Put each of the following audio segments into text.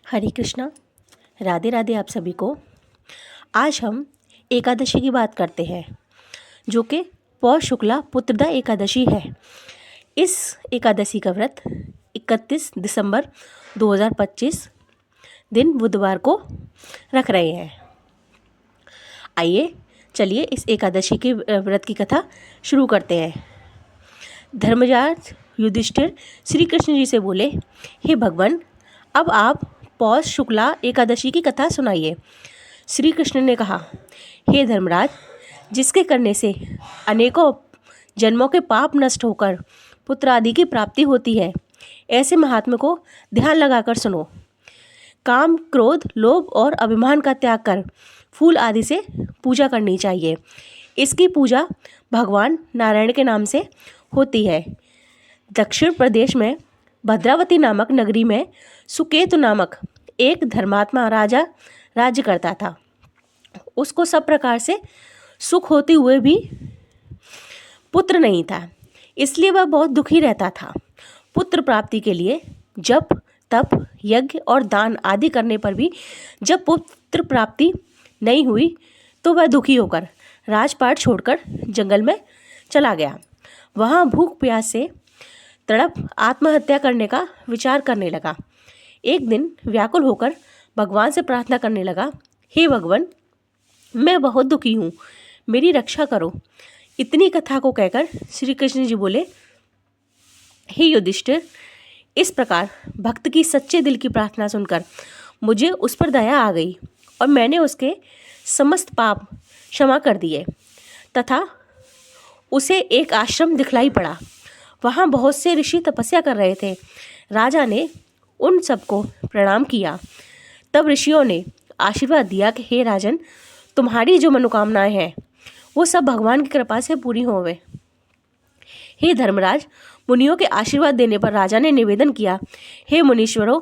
हरे कृष्णा। राधे राधे आप सभी को। आज हम एकादशी की बात करते हैं जो कि पौष शुक्ला पुत्रदा एकादशी है। इस एकादशी का व्रत 31 दिसंबर 2025 दिन बुधवार को रख रहे हैं। आइए चलिए इस एकादशी के व्रत की कथा शुरू करते हैं। धर्मराज युधिष्ठिर श्री कृष्ण जी से बोले, हे भगवान, अब आप पौष शुक्ला एकादशी की कथा सुनाइए। श्री कृष्ण ने कहा, हे धर्मराज, जिसके करने से अनेकों जन्मों के पाप नष्ट होकर पुत्र आदि की प्राप्ति होती है, ऐसे महात्मा को ध्यान लगाकर सुनो। काम, क्रोध, लोभ और अभिमान का त्याग कर फूल आदि से पूजा करनी चाहिए। इसकी पूजा भगवान नारायण के नाम से होती है। दक्षिण प्रदेश में भद्रावती नामक नगरी में सुकेतु नामक एक धर्मात्मा राजा राज्य करता था। उसको सब प्रकार से सुख होते हुए भी पुत्र नहीं था, इसलिए वह बहुत दुखी रहता था। पुत्र प्राप्ति के लिए जप, तप, यज्ञ और दान आदि करने पर भी जब पुत्र प्राप्ति नहीं हुई तो वह दुखी होकर राजपाट छोड़कर जंगल में चला गया। वहाँ भूख प्यास से तड़प आत्महत्या करने का विचार करने लगा। एक दिन व्याकुल होकर भगवान से प्रार्थना करने लगा, हे भगवान, मैं बहुत दुखी हूँ, मेरी रक्षा करो। इतनी कथा को कहकर श्री कृष्ण जी बोले, हे युधिष्ठिर, इस प्रकार भक्त की सच्चे दिल की प्रार्थना सुनकर मुझे उस पर दया आ गई और मैंने उसके समस्त पाप क्षमा कर दिए तथा उसे एक आश्रम दिखलाई पड़ा। वहाँ बहुत से ऋषि तपस्या कर रहे थे। राजा ने उन सबको प्रणाम किया। तब ऋषियों ने आशीर्वाद दिया कि हे राजन, तुम्हारी जो मनोकामनाएं हैं वो सब भगवान की कृपा से पूरी होवे। हे धर्मराज, मुनियों के आशीर्वाद देने पर राजा ने निवेदन किया, हे मुनीश्वरों,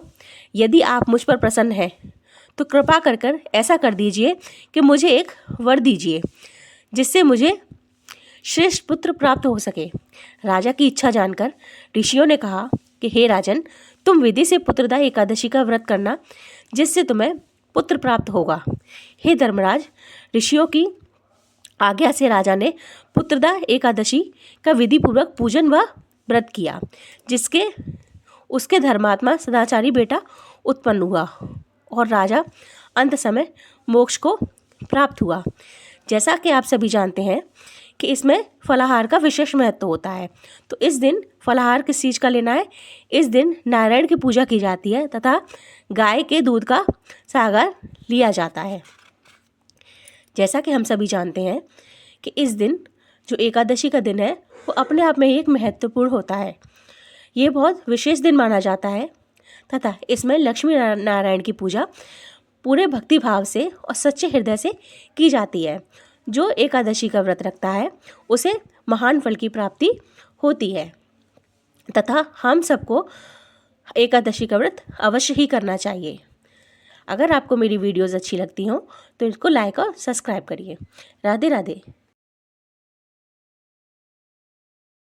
यदि आप मुझ पर प्रसन्न हैं तो कृपा कर कर ऐसा कर दीजिए कि मुझे एक वर दीजिए जिससे मुझे श्रेष्ठ पुत्र प्राप्त हो सके। राजा की इच्छा जानकर ऋषियों ने कहा कि हे राजन, तुम विधि से पुत्रदा एकादशी का व्रत करना जिससे तुम्हें पुत्र प्राप्त होगा। हे धर्मराज, ऋषियों की आज्ञा से राजा ने पुत्रदा एकादशी का विधि पूर्वक पूजन व व्रत किया, जिसके उसके धर्मात्मा सदाचारी बेटा उत्पन्न हुआ और राजा अंत समय मोक्ष को प्राप्त हुआ। जैसा कि आप सभी जानते हैं कि इसमें फलाहार का विशेष महत्व होता है। तो इस दिन फलाहार किस चीज़ का लेना है? इस दिन नारायण की पूजा की जाती है तथा गाय के दूध का सागर लिया जाता है। जैसा कि हम सभी जानते हैं कि इस दिन जो एकादशी का दिन है वो अपने आप में एक महत्वपूर्ण होता है। ये बहुत विशेष दिन माना जाता है तथा इसमें लक्ष्मी नारायण की पूजा पूरे भक्ति भाव से और सच्चे हृदय से की जाती है। जो एकादशी का व्रत रखता है उसे महान फल की प्राप्ति होती है तथा हम सबको एकादशी का व्रत अवश्य ही करना चाहिए। अगर आपको मेरी वीडियोस अच्छी लगती हों तो इसको लाइक और सब्सक्राइब करिए। राधे राधे।